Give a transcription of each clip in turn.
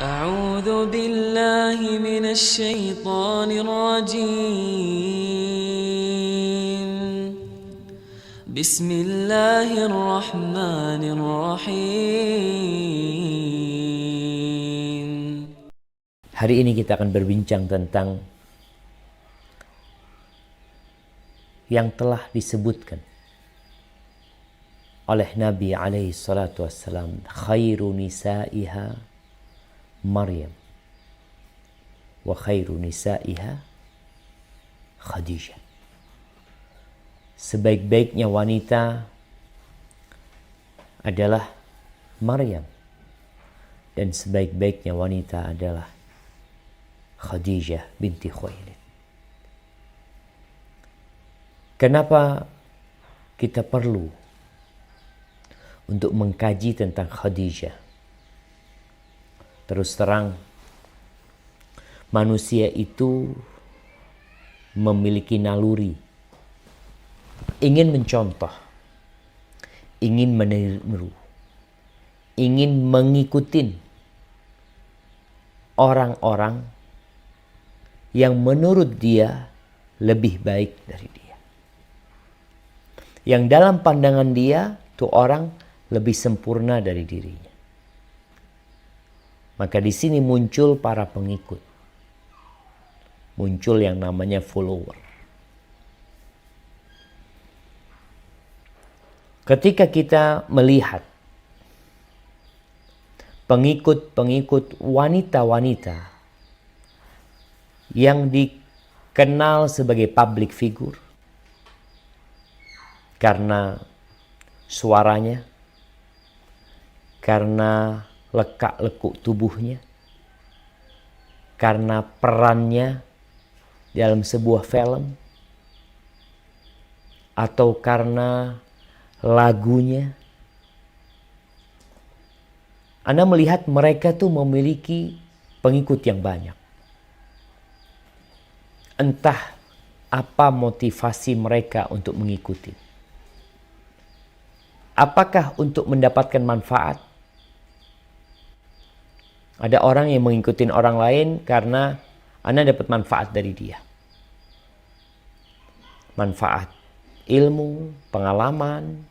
أعوذ بالله من الشيطان الرجيم بسم الله الرحمن الرحيم. Hari ini kita akan berbincang tentang yang telah disebutkan oleh Nabi alaihi salatu wassalam, khairu nisaiha Maryam wa khairu nisaiha Khadijah. Sebaik-baiknya wanita adalah Maryam dan sebaik-baiknya wanita adalah Khadijah binti Khuwailid. Kenapa kita perlu untuk mengkaji tentang Khadijah? Terus terang, manusia itu memiliki naluri, ingin mencontoh, ingin meniru, ingin mengikuti orang-orang yang menurut dia lebih baik dari dia. Yang dalam pandangan dia, tuh orang lebih sempurna dari dirinya. Maka di sini muncul para pengikut. Muncul yang namanya follower. Ketika kita melihat pengikut-pengikut wanita-wanita yang dikenal sebagai public figure karena suaranya, karena lekak-lekuk tubuhnya, karena perannya dalam sebuah film, atau karena lagunya, Anda melihat mereka tuh memiliki pengikut yang banyak. Entah apa motivasi mereka untuk mengikuti. Apakah untuk mendapatkan manfaat? Ada orang yang mengikuti orang lain karena Anda dapat manfaat dari dia. Manfaat ilmu, pengalaman,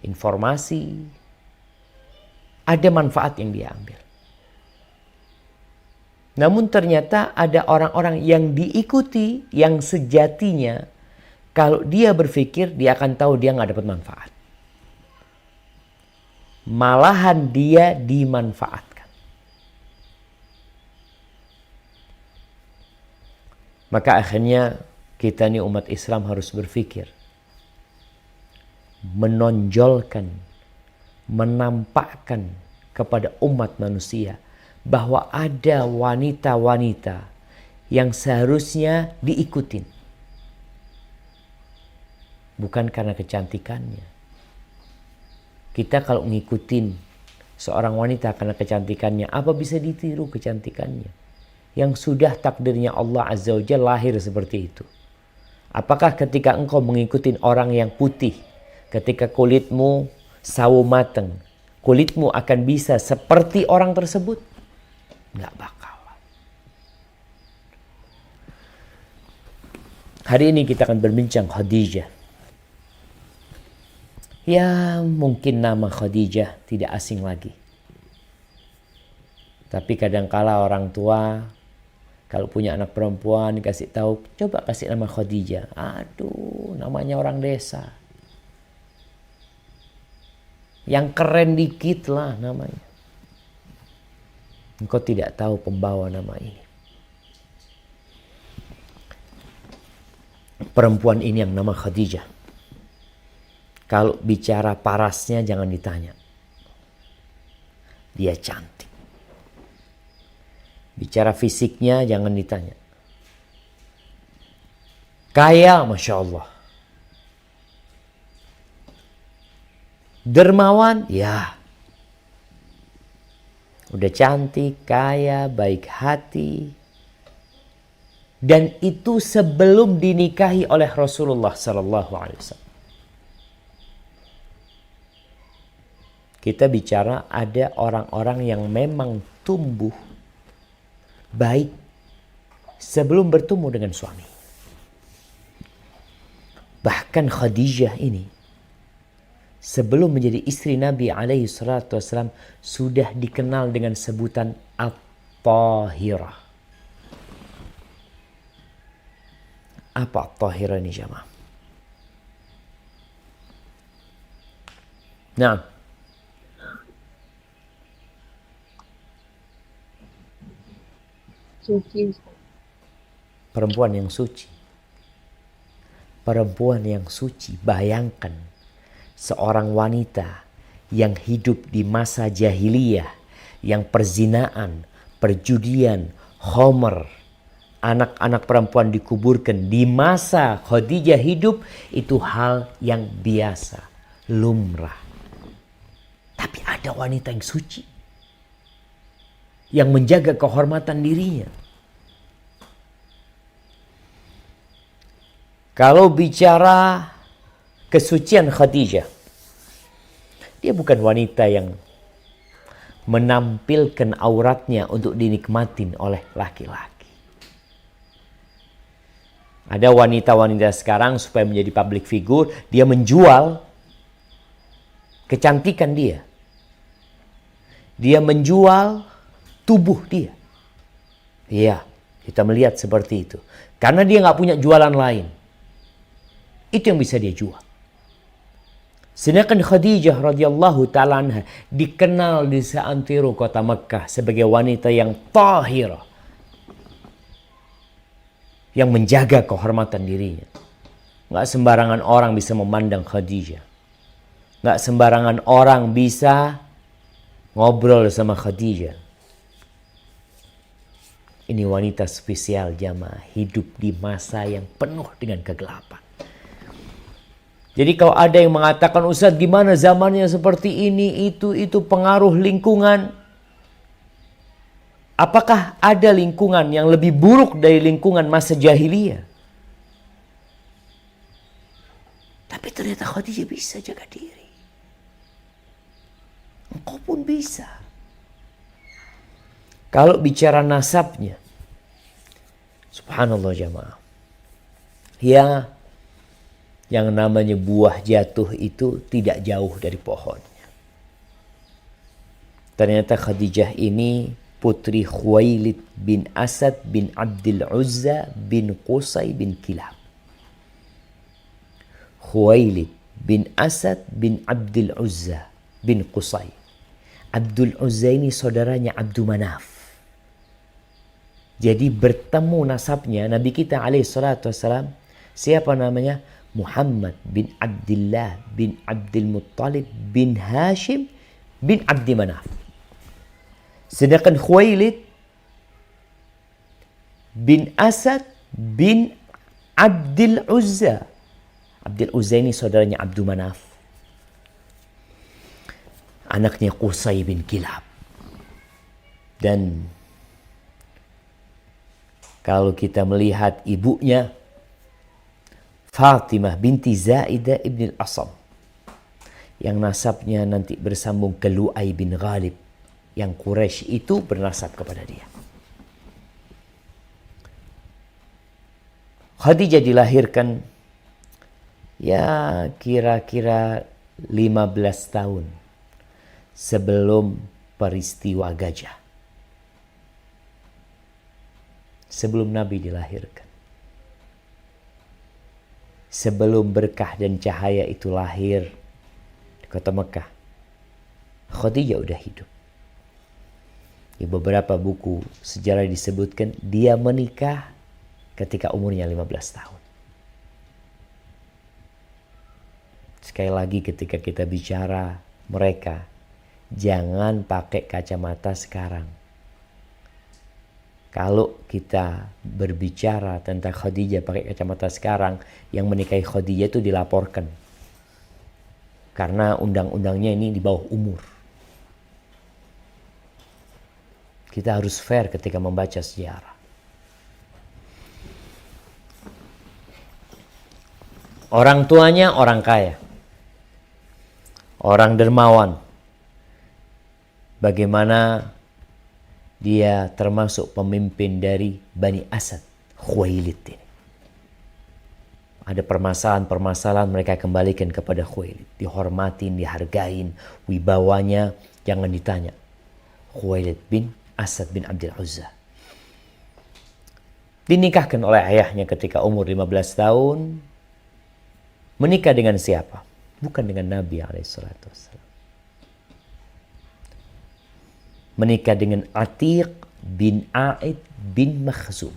informasi. Ada manfaat yang dia ambil. Namun ternyata ada orang-orang yang diikuti yang sejatinya kalau dia berpikir dia akan tahu dia nggak dapat manfaat. Malahan dia dimanfaatkan. Maka akhirnya kita nih umat Islam harus berpikir. Menonjolkan, menampakkan kepada umat manusia bahwa ada wanita-wanita yang seharusnya diikutin. Bukan karena kecantikannya. Kita kalau ngikutin seorang wanita karena kecantikannya, apa bisa ditiru kecantikannya? Yang sudah takdirnya Allah Azza wa Jalla lahir seperti itu. Apakah ketika engkau mengikuti orang yang putih, ketika kulitmu sawo mateng, kulitmu akan bisa seperti orang tersebut? Nggak bakal. Hari ini kita akan berbincang Khadijah. Ya, mungkin nama Khadijah tidak asing lagi. Tapi kadangkala orang tua kalau punya anak perempuan dikasih tahu, coba kasih nama Khadijah. Aduh, namanya orang desa. Yang keren dikit lah namanya. Engkau tidak tahu pembawa nama ini. Perempuan ini yang nama Khadijah. Kalau bicara parasnya jangan ditanya. Dia cantik. Bicara fisiknya jangan ditanya. Kaya, Masya Allah. Dermawan, ya. Udah cantik, kaya, baik hati. Dan itu sebelum dinikahi oleh Rasulullah SAW. Kita bicara ada orang-orang yang memang tumbuh baik sebelum bertemu dengan suami. Bahkan Khadijah ini sebelum menjadi istri Nabi alaihi salatu wasallam sudah dikenal dengan sebutan At-Tahirah. Apa At-Tahirah ini jamaah? Nah, suci. perempuan yang suci. Perempuan yang suci. Bayangkan seorang wanita yang hidup di masa jahiliyah, yang perzinaan, perjudian, khomer, anak-anak perempuan dikuburkan. Di masa Khadijah hidup itu hal yang biasa, lumrah. Tapi ada wanita yang suci, yang menjaga kehormatan dirinya. Kalau bicara kesucian Khadijah, dia bukan wanita yang menampilkan auratnya untuk dinikmatin oleh laki-laki. Ada wanita-wanita sekarang supaya menjadi public figure, dia menjual kecantikan dia. Dia menjual tubuh dia. Iya, kita melihat seperti itu. Karena dia nggak punya jualan lain. Itu yang bisa dia jual. Sedangkan Khadijah radhiyallahu ta'ala anha dikenal di seantero kota Mekah sebagai wanita yang tahirah, yang menjaga kehormatan dirinya. Nggak sembarangan orang bisa memandang Khadijah. Nggak sembarangan orang bisa ngobrol sama Khadijah. Ini wanita spesial jamaah, hidup di masa yang penuh dengan kegelapan. Jadi kalau ada yang mengatakan, Ustaz gimana zamannya seperti ini, itu pengaruh lingkungan. Apakah ada lingkungan yang lebih buruk dari lingkungan masa jahiliyah? Tapi ternyata Khadijah bisa jaga diri. Engkau pun bisa. Kalau bicara nasabnya, subhanallah jamaah. Ya, yang namanya buah jatuh itu tidak jauh dari pohonnya. Ternyata Khadijah ini putri Khuwailid bin Asad bin Abdul Uzza bin Qusay bin Kilab. Khuwailid bin Asad bin Abdul Uzza bin Qusay. Abdul Uzza ini saudaranya Abdul Manaf. Jadi bertemu nasabnya Nabi kita alaihi salatu wassalam. Siapa namanya? Muhammad bin Abdullah bin Abdul Muttalib bin Hashim bin Abdi Manaf. Sedangkan Khuwailid bin Asad bin Abdul Uzza. Abdul Uzza ini saudaranya Abdul Manaf. Anaknya Qusay bin Kilab. Dan kalau kita melihat ibunya, Fatimah binti Zaidah ibn al-Asam, yang nasabnya nanti bersambung ke Lu'ay bin Ghalib, yang Quraisy itu bernasab kepada dia. Khadijah dilahirkan ya kira-kira 15 tahun sebelum peristiwa gajah. Sebelum Nabi dilahirkan. Sebelum berkah dan cahaya itu lahir di kota Mekah, Khadijah udah hidup. Di beberapa buku sejarah disebutkan dia menikah ketika umurnya 15 tahun. Sekali lagi ketika kita bicara mereka, jangan pakai kacamata sekarang. Kalau kita berbicara tentang Khadijah pakai kacamata sekarang, yang menikahi Khadijah itu dilaporkan. Karena undang-undangnya ini di bawah umur. Kita harus fair ketika membaca sejarah. Orang tuanya orang kaya. Orang dermawan. Bagaimana Dia termasuk pemimpin dari Bani Asad, Khuwailid ini. Ada permasalahan-permasalahan mereka kembalikan kepada Khuwailid. Dihormatin, dihargain, wibawanya jangan ditanya. Khuwailid bin Asad bin Abdul Uzza. Dinikahkan oleh ayahnya ketika umur 15 tahun. Menikah dengan siapa? Bukan dengan Nabi SAW. Menikah dengan Atiq bin A'id bin Makhzum.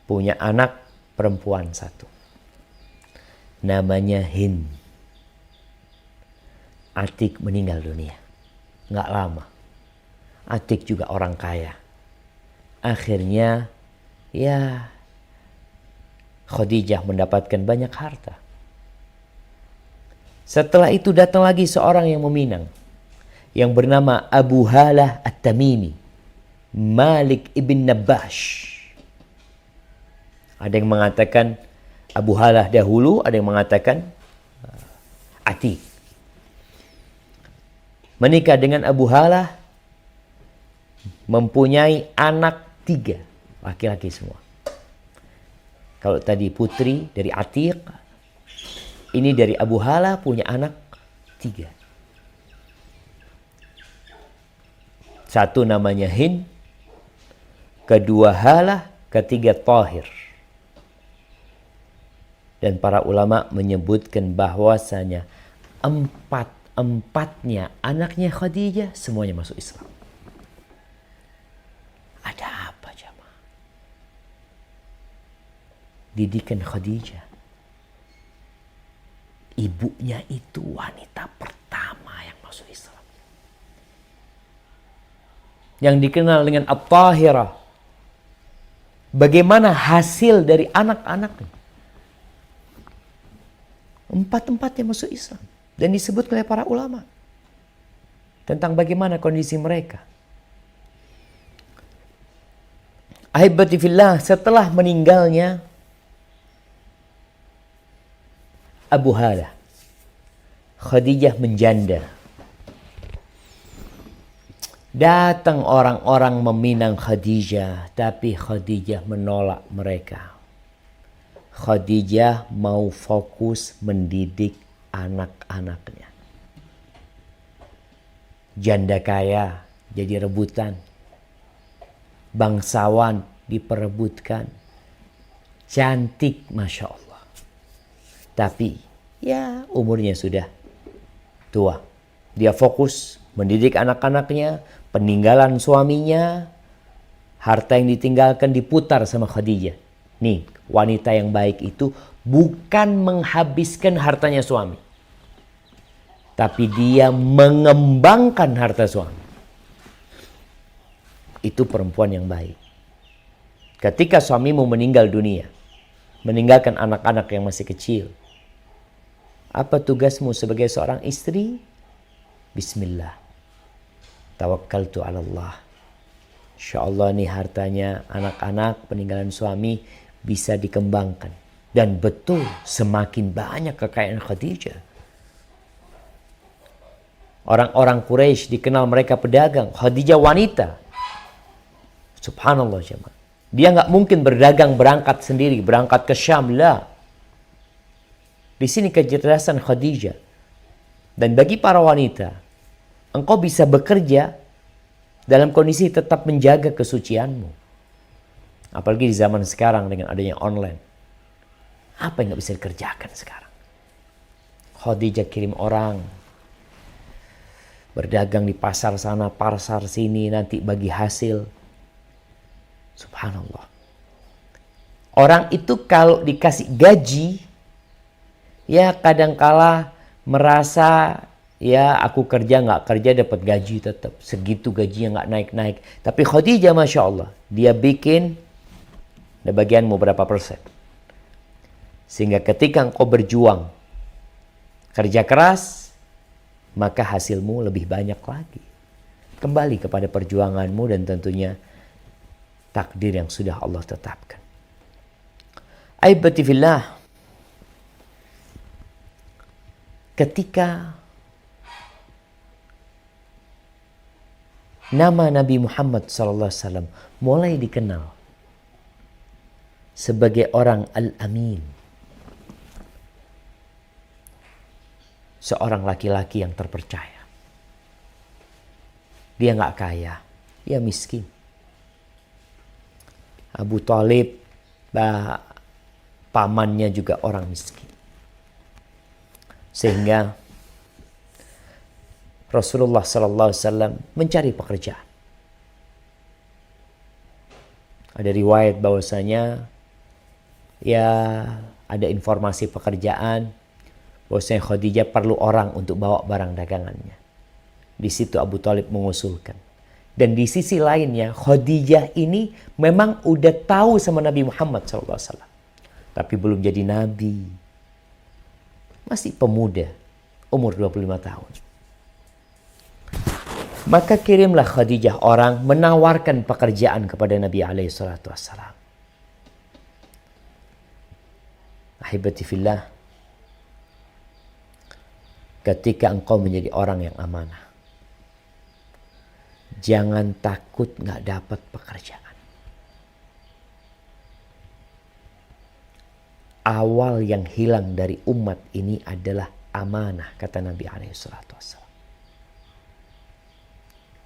Punya anak perempuan satu. Namanya Hind. Atiq meninggal dunia. Nggak lama. Atiq juga orang kaya. Akhirnya ya Khadijah mendapatkan banyak harta. Setelah itu datang lagi seorang yang meminang. Yang bernama Abu Halah At-Tamimi. Malik ibn Nabash. Ada yang mengatakan Abu Halah dahulu, ada yang mengatakan Atiq. Menikah dengan Abu Halah, mempunyai anak 3, laki-laki semua. Kalau tadi putri dari Atiq, ini dari Abu Halah punya anak 3. Satu namanya Hind, kedua Halah, ketiga Tahir. Dan para ulama menyebutkan bahwasanya empatnya anaknya Khadijah semuanya masuk Islam. Ada apa jamaah? Didikan Khadijah. Ibunya itu wanita pertama yang masuk Islam. Yang dikenal dengan At-Tahirah. Bagaimana hasil dari anak-anaknya? 4-4 yang masuk Islam. Dan disebut oleh para ulama. Tentang bagaimana kondisi mereka. Ahibati fillah, setelah meninggalnya Abu Halah, Khadijah menjanda. Datang orang-orang meminang Khadijah, tapi Khadijah menolak mereka. Khadijah mau fokus mendidik anak-anaknya. Janda kaya jadi rebutan. Bangsawan diperebutkan. Cantik, Masya Allah. Tapi ya umurnya sudah tua. Dia fokus mendidik anak-anaknya, peninggalan suaminya, harta yang ditinggalkan diputar sama Khadijah. Nih, wanita yang baik itu bukan menghabiskan hartanya suami. Tapi dia mengembangkan harta suami. Itu perempuan yang baik. Ketika suamimu meninggal dunia, meninggalkan anak-anak yang masih kecil, apa tugasmu sebagai seorang istri? Bismillah. Tawakkaltu ala Allah. InsyaAllah nih hartanya anak-anak peninggalan suami bisa dikembangkan. Dan betul semakin banyak kekayaan Khadijah. Orang-orang Quraisy dikenal mereka pedagang. Khadijah wanita. Subhanallah jemaah. Dia nggak mungkin berdagang berangkat sendiri, berangkat ke Syam. Lah. Di sini kecerdasan Khadijah. Dan bagi para wanita, engkau bisa bekerja dalam kondisi tetap menjaga kesucianmu. Apalagi di zaman sekarang dengan adanya online. Apa yang nggak bisa dikerjakan sekarang? Khadijah kirim orang berdagang di pasar sana, pasar sini, nanti bagi hasil. Subhanallah. Orang itu kalau dikasih gaji, ya kadangkala merasa ya aku kerja nggak kerja dapat gaji tetap. Segitu gajinya nggak naik-naik. Tapi Khadijah Masya Allah, dia bikin ada bagianmu berapa persen. Sehingga ketika engkau berjuang, kerja keras, maka hasilmu lebih banyak lagi. Kembali kepada perjuanganmu dan tentunya takdir yang sudah Allah tetapkan. Aibati fillah. Ketika nama Nabi Muhammad SAW mulai dikenal sebagai orang Al-Amin. Seorang laki-laki yang terpercaya. Dia nggak kaya, dia miskin. Abu Thalib, pamannya juga orang miskin. Sehingga Rasulullah SAW mencari pekerjaan. Ada riwayat bahwasanya ya ada informasi pekerjaan bahwasanya Khadijah perlu orang untuk bawa barang dagangannya. Di situ Abu Thalib mengusulkan. Dan di sisi lainnya Khadijah ini memang udah tahu sama Nabi Muhammad SAW. Tapi belum jadi nabi. Masih pemuda, umur 25 tahun. Maka kirimlah Khadijah orang menawarkan pekerjaan kepada Nabi SAW. Ahibati fillah, ketika engkau menjadi orang yang amanah, jangan takut nggak dapat pekerjaan. Awal yang hilang dari umat ini adalah amanah, kata Nabi SAW.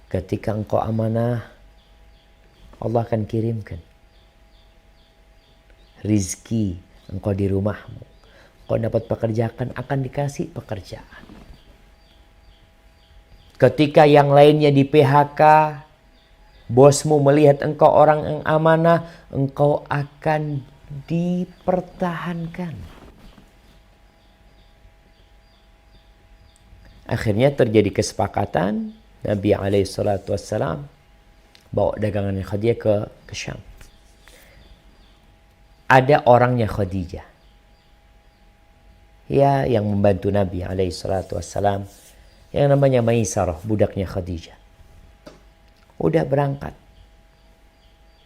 Ketika engkau amanah, Allah akan kirimkan rizki engkau di rumahmu. Engkau dapat pekerjaan, akan dikasih pekerjaan. Ketika yang lainnya di PHK, bosmu melihat engkau orang yang amanah, engkau akan dipertahankan. Akhirnya terjadi kesepakatan Nabi SAW bawa dagangannya Khadijah ke Syam. Ada orangnya Khadijah, ya, yang membantu Nabi SAW, yang namanya Maisarah, budaknya Khadijah. Udah berangkat.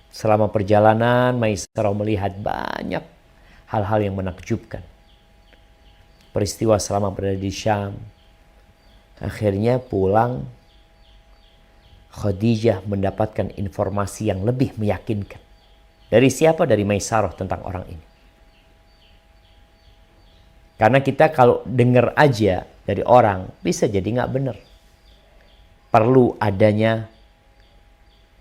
Selama perjalanan Maisarah melihat banyak hal-hal yang menakjubkan. Peristiwa selama berada di Syam. Akhirnya pulang, Khadijah mendapatkan informasi yang lebih meyakinkan. Dari siapa? Dari Maisarah tentang orang ini. Karena kita kalau dengar aja dari orang, bisa jadi nggak benar. Perlu adanya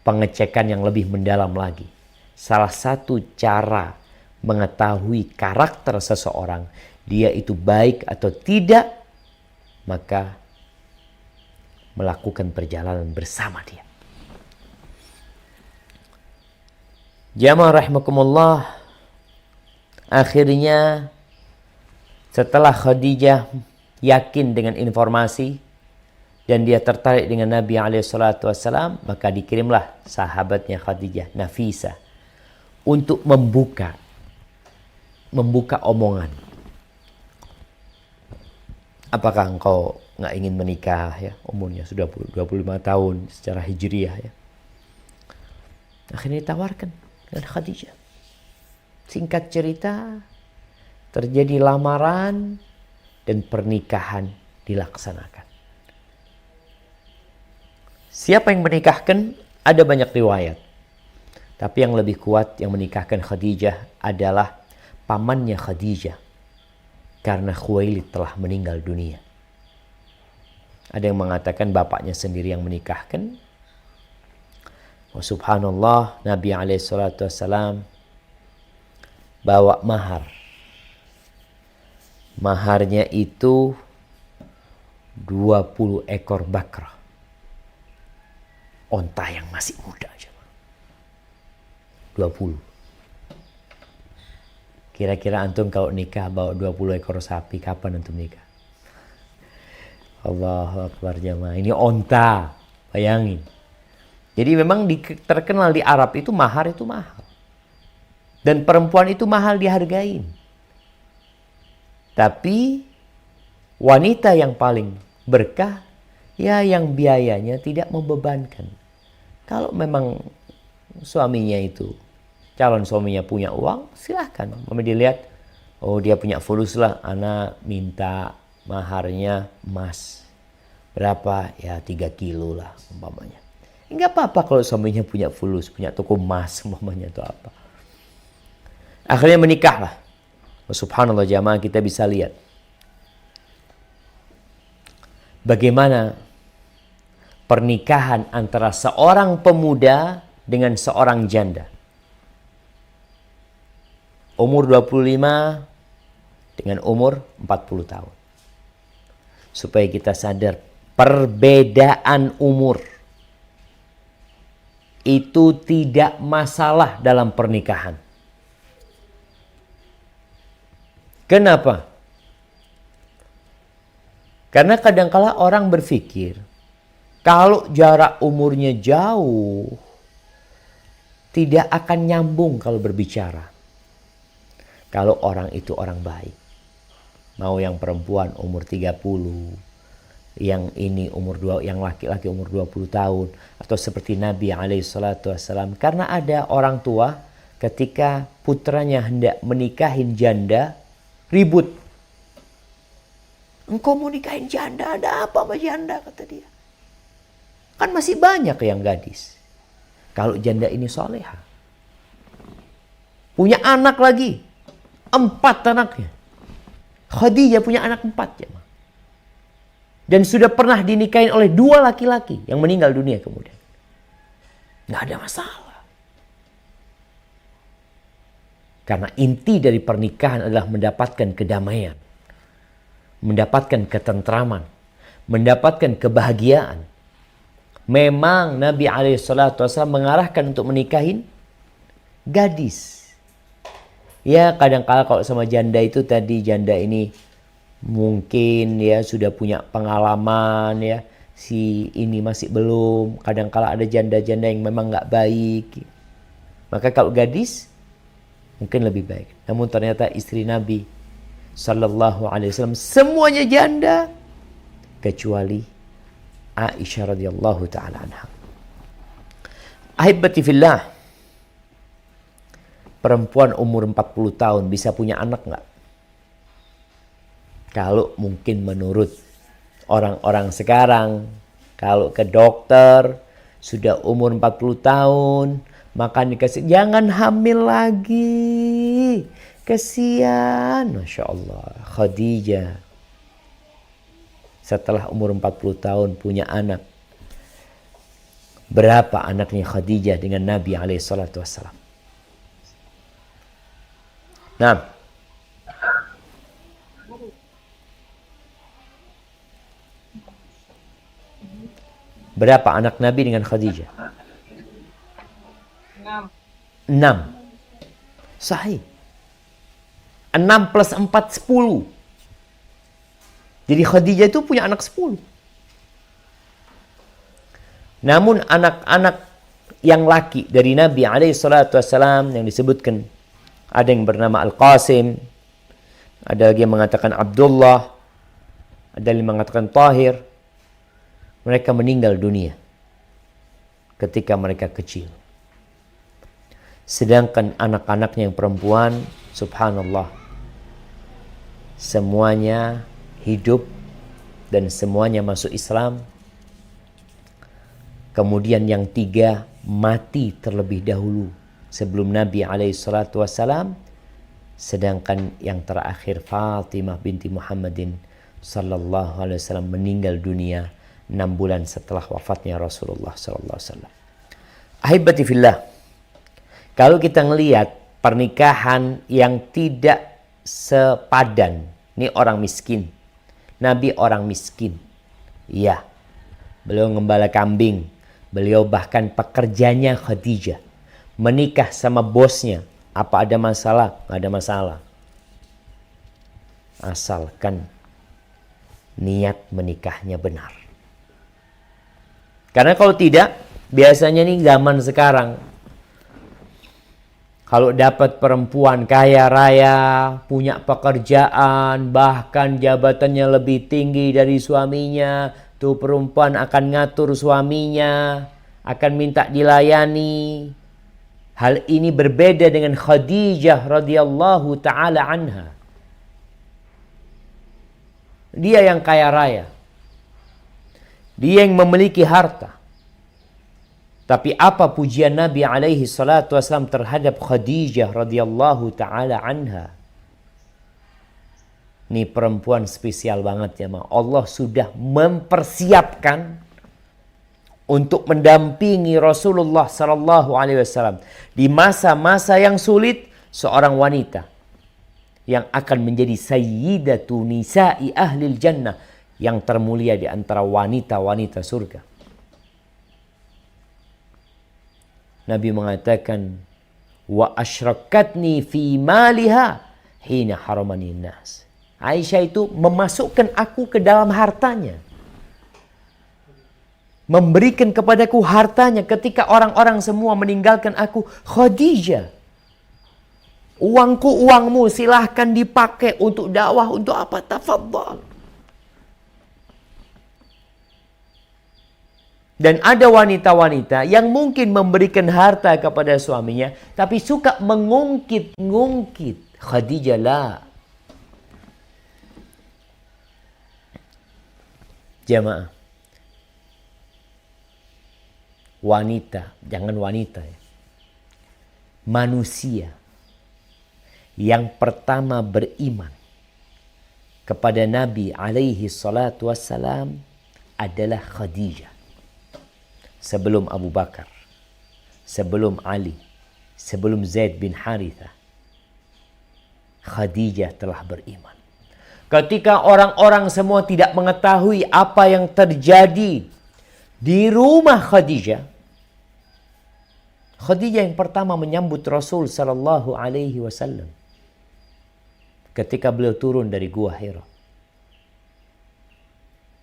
pengecekan yang lebih mendalam lagi. Salah satu cara mengetahui karakter seseorang, dia itu baik atau tidak, maka melakukan perjalanan bersama dia. Jamaah rahimakumullah, akhirnya setelah Khadijah yakin dengan informasi dan dia tertarik dengan Nabi SAW, maka dikirimlah sahabatnya Khadijah, Nafisa, untuk membuka omongan. Apakah engkau nggak ingin menikah, ya? Umurnya sudah 25 tahun secara hijriah, ya. Akhirnya ditawarkan dengan Khadijah. Singkat cerita, terjadi lamaran dan pernikahan dilaksanakan. Siapa yang menikahkan? Ada banyak riwayat. Tapi yang lebih kuat yang menikahkan Khadijah adalah pamannya Khadijah. Karena Khuwailid telah meninggal dunia. Ada yang mengatakan bapaknya sendiri yang menikahkan. Oh, subhanallah, Nabi SAW bawa mahar. Maharnya itu 20 ekor bakrah. Onta yang masih muda aja. 20. Kira-kira antum kalau nikah bawa 20 ekor sapi, kapan antum nikah? Allahu Akbar jamaah. Ini onta, bayangin. Jadi memang terkenal di Arab itu mahar itu mahal. Dan perempuan itu mahal dihargain. Tapi wanita yang paling berkah, ya yang biayanya tidak membebankan. Kalau memang suaminya itu, calon suaminya punya uang, silahkan. Mama dilihat, oh dia punya fulus lah, anak minta maharnya emas. Berapa? Ya 3 kilo lah umpamanya. Enggak apa-apa kalau suaminya punya fulus, punya toko emas, umpamanya atau apa. Akhirnya menikahlah. Subhanallah jamaah, kita bisa lihat bagaimana pernikahan antara seorang pemuda dengan seorang janda. Umur 25 dengan umur 40 tahun. Supaya kita sadar perbedaan umur itu tidak masalah dalam pernikahan. Kenapa? Karena kadangkala orang berpikir kalau jarak umurnya jauh tidak akan nyambung kalau berbicara. Kalau orang itu orang baik. Mau yang perempuan umur 30, yang ini umur 2, yang laki-laki umur 20 tahun, atau seperti Nabi SAW. Karena ada orang tua ketika putranya hendak menikahin janda, ribut. Engkau mau nikahin janda, ada apa sama janda, kata dia. Kan masih banyak yang gadis. Kalau janda ini soleha, punya anak lagi, 4 anaknya. Khadijah punya anak 4 ya. Dan sudah pernah dinikahin oleh 2 laki-laki yang meninggal dunia kemudian. Nggak ada masalah. Karena inti dari pernikahan adalah mendapatkan kedamaian, mendapatkan ketentraman, mendapatkan kebahagiaan. Memang Nabi SAW mengarahkan untuk menikahin gadis. Ya kadang-kala kalau sama janda itu tadi, janda ini mungkin ya sudah punya pengalaman ya, si ini masih belum. Kadang-kala ada janda-janda yang memang nggak baik. Maka kalau gadis mungkin lebih baik. Namun ternyata istri Nabi Sallallahu Alaihi Wasallam semuanya janda kecuali Aisyah radhiyallahu taala anha. Ahibati fillah, perempuan umur 40 tahun bisa punya anak nggak? Kalau mungkin menurut orang-orang sekarang, kalau ke dokter sudah umur 40 tahun, maka dikasih jangan hamil lagi. Kesian, Masya Allah. Khadijah setelah umur 40 tahun punya anak. Berapa anaknya Khadijah dengan Nabi SAW? Nah, berapa anak Nabi dengan Khadijah? 6. Sahih. 6 plus 4, 10. Jadi Khadijah itu punya anak 10. Namun anak-anak yang laki dari Nabi SAW yang disebutkan, ada yang bernama Al-Qasim, ada lagi yang mengatakan Abdullah, ada yang mengatakan Tahir. Mereka meninggal dunia ketika mereka kecil. Sedangkan anak-anaknya yang perempuan, subhanallah, semuanya hidup dan semuanya masuk Islam. Kemudian yang 3 mati terlebih dahulu sebelum Nabi SAW. Sedangkan yang terakhir Fatimah binti Muhammadin sallallahu alaihi wasallam meninggal dunia 6 bulan setelah wafatnya Rasulullah sallallahu alaihi wasallam. Ahibati fillah, kalau kita ngelihat pernikahan yang tidak sepadan, ini orang miskin, Nabi orang miskin, ya, beliau ngembala kambing, beliau bahkan pekerjanya Khadijah, menikah sama bosnya. Apa ada masalah? Nggak ada masalah. Asalkan niat menikahnya benar. Karena kalau tidak, biasanya nih zaman sekarang, kalau dapat perempuan kaya raya, punya pekerjaan, bahkan jabatannya lebih tinggi dari suaminya, tuh perempuan akan ngatur suaminya, akan minta dilayani. Hal ini berbeda dengan Khadijah radhiyallahu taala anha. Dia yang kaya raya. Dia yang memiliki harta. Tapi apa pujian Nabi alaihi salatu wasallam terhadap Khadijah radhiyallahu taala anha? Ini perempuan spesial banget ya, Ma. Allah sudah mempersiapkan untuk mendampingi Rasulullah sallallahu alaihi wasallam di masa-masa yang sulit, seorang wanita yang akan menjadi sayyidatu nisa'i ahlil jannah, yang termulia di antara wanita-wanita surga. Nabi mengatakan, wa asyrakatni fi maliha hina haramani nas. Aisyah itu memasukkan aku ke dalam hartanya, memberikan kepadaku hartanya ketika orang-orang semua meninggalkan aku. Khadijah, uangku uangmu, silahkan dipakai untuk dakwah, untuk apa? Tafadhal. Dan ada wanita-wanita yang mungkin memberikan harta kepada suaminya, tapi suka mengungkit-ngungkit. Khadijah lah. Jamaah, wanita, jangan wanita ya, manusia yang pertama beriman kepada Nabi alaihi salatu wassalam adalah Khadijah. Sebelum Abu Bakar, sebelum Ali, sebelum Zaid bin Harithah, Khadijah telah beriman. Ketika orang-orang semua tidak mengetahui apa yang terjadi di rumah Khadijah, Khadijah yang pertama menyambut Rasul sallallahu alaihi wasallam ketika beliau turun dari Gua Hira.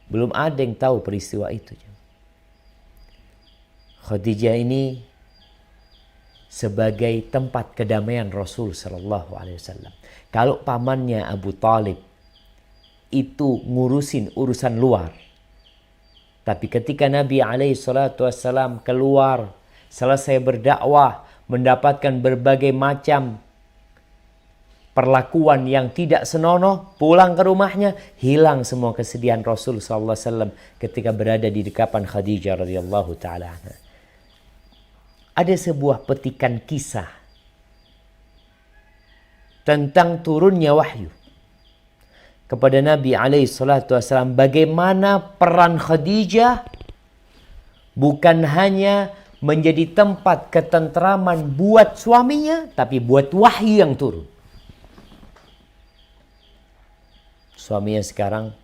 Belum ada yang tahu peristiwa itu. Khadijah ini sebagai tempat kedamaian Rasul sallallahu alaihi wasallam. Kalau pamannya Abu Talib itu ngurusin urusan luar, tapi ketika Nabi alaihi salatu wassalam keluar, selesai berdakwah, mendapatkan berbagai macam perlakuan yang tidak senonoh, pulang ke rumahnya, hilang semua kesedihan Rasul sallallahu alaihi wasallam ketika berada di dekapan Khadijah radhiyallahu taala anha. Ada sebuah petikan kisah tentang turunnya wahyu kepada Nabi alaihi salatu wasallam, bagaimana peran Khadijah bukan hanya menjadi tempat ketentraman buat suaminya, tapi buat wahyu yang turun. Suaminya sekarang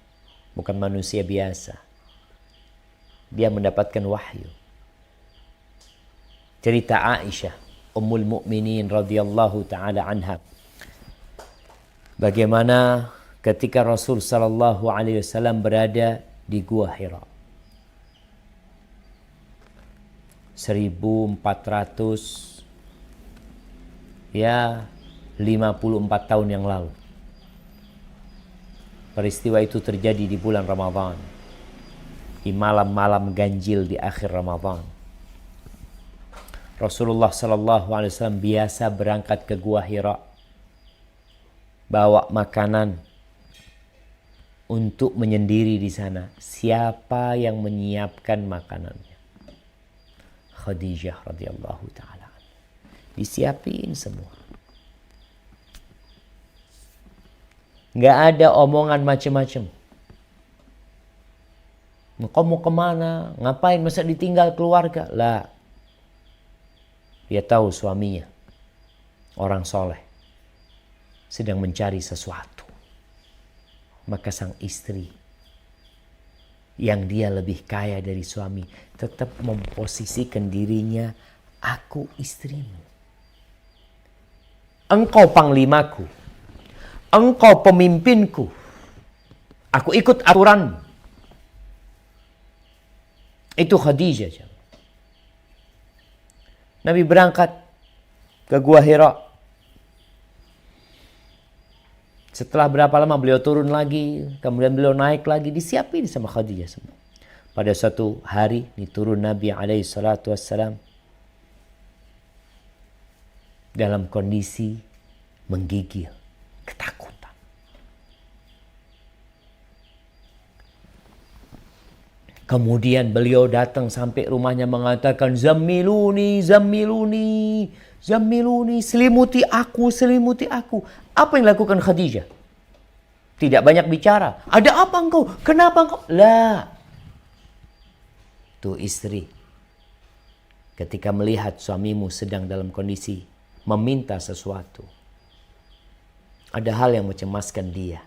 bukan manusia biasa. Dia mendapatkan wahyu. Cerita Aisyah, Ummul Mukminin radhiyallahu taala anha. Bagaimana ketika Rasul sallallahu alaihi wasallam berada di Gua Hira. 1400 ya 54 tahun yang lalu. Peristiwa itu terjadi di bulan Ramadan, di malam-malam ganjil di akhir Ramadan. Rasulullah sallallahu alaihi wasallam biasa berangkat ke Gua Hira, bawa makanan untuk menyendiri di sana. Siapa yang menyiapkan makanannya? Khadijah radhiyallahu taala. Disiapin semua. Nggak ada omongan macam-macam. Engkau mau kemana? Ngapain? Masa ditinggal keluarga? Lah. Dia tahu suaminya, orang soleh, sedang mencari sesuatu. Maka sang istri, yang dia lebih kaya dari suami, tetap memposisikan dirinya, aku istrimu. Engkau panglimaku. Engkau pemimpinku. Aku ikut aturan. Itu Khadijah. Nabi berangkat ke Gua Hira. Setelah berapa lama beliau turun lagi, kemudian beliau naik lagi, disiapin sama Khadijah semua. Pada suatu hari, turun Nabi alaihi salatu wassalam dalam kondisi menggigil, ketakutan. Kemudian beliau datang sampai rumahnya mengatakan, Zammiluni, zammiluni, zammiluni, selimuti aku, selimuti aku. Apa yang dilakukan Khadijah? Tidak banyak bicara. Ada apa engkau? Kenapa engkau? Lah. Tuh istri, ketika melihat suamimu sedang dalam kondisi meminta sesuatu, ada hal yang mencemaskan dia,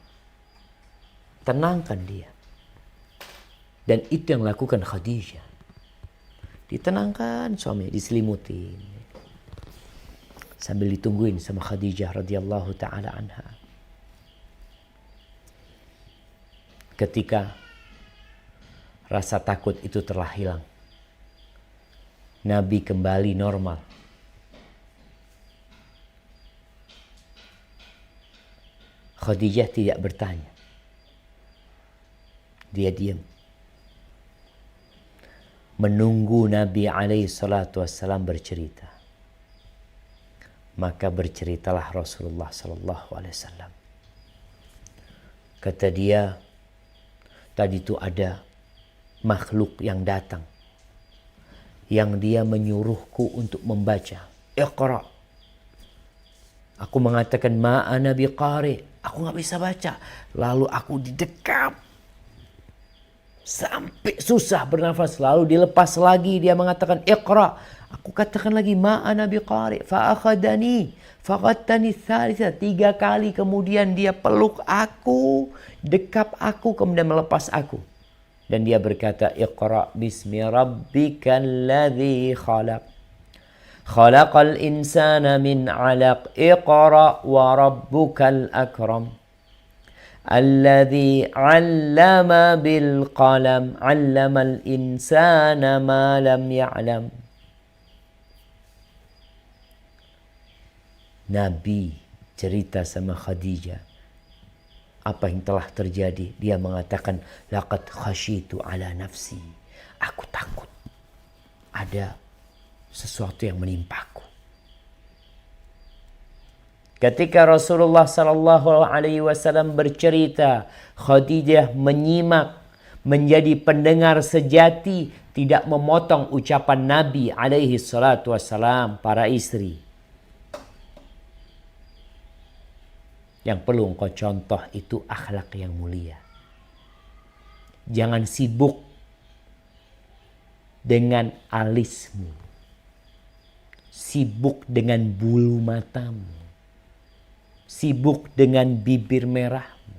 tenangkan dia. Dan itu yang lakukan Khadijah. Ditenangkan suami, diselimutin. Sambil ditungguin sama Khadijah radhiyallahu ta'ala anha. Ketika rasa takut itu telah hilang, Nabi kembali normal. Khadijah tidak bertanya. Dia diam. Menunggu Nabi SAW bercerita. Maka berceritalah Rasulullah SAW. Kata dia, tadi itu ada makhluk yang datang, yang dia menyuruhku untuk membaca. Iqra. Aku mengatakan ma'ana biqari. Aku gak bisa baca. Lalu aku didekap. Sampai susah bernafas. Lalu dilepas lagi. Dia mengatakan iqra. Aku katakan lagi ma'ana biqari. Fa'akhadani. Faqattani thalitha. 3 kali kemudian dia peluk aku. Dekap aku. Kemudian melepas aku. Dan dia berkata iqra bismi rabbikal ladzi khalaq. Khalaqal insana min 'alaq. Iqra wa rabbukal akram. Alladzi 'allama bil qalam. 'allamal insana ma lam ya'lam. Nabi cerita sama Khadijah apa yang telah terjadi. Dia mengatakan laqad khasyitu ala nafsi. Aku takut ada sesuatu yang menimpaku. Ketika Rasulullah SAW bercerita, Khadijah menyimak, menjadi pendengar sejati, tidak memotong ucapan Nabi SAW. Para istri, yang perlu engkau contoh itu akhlak yang mulia. Jangan sibuk dengan alismu, sibuk dengan bulu matamu, sibuk dengan bibir merahmu.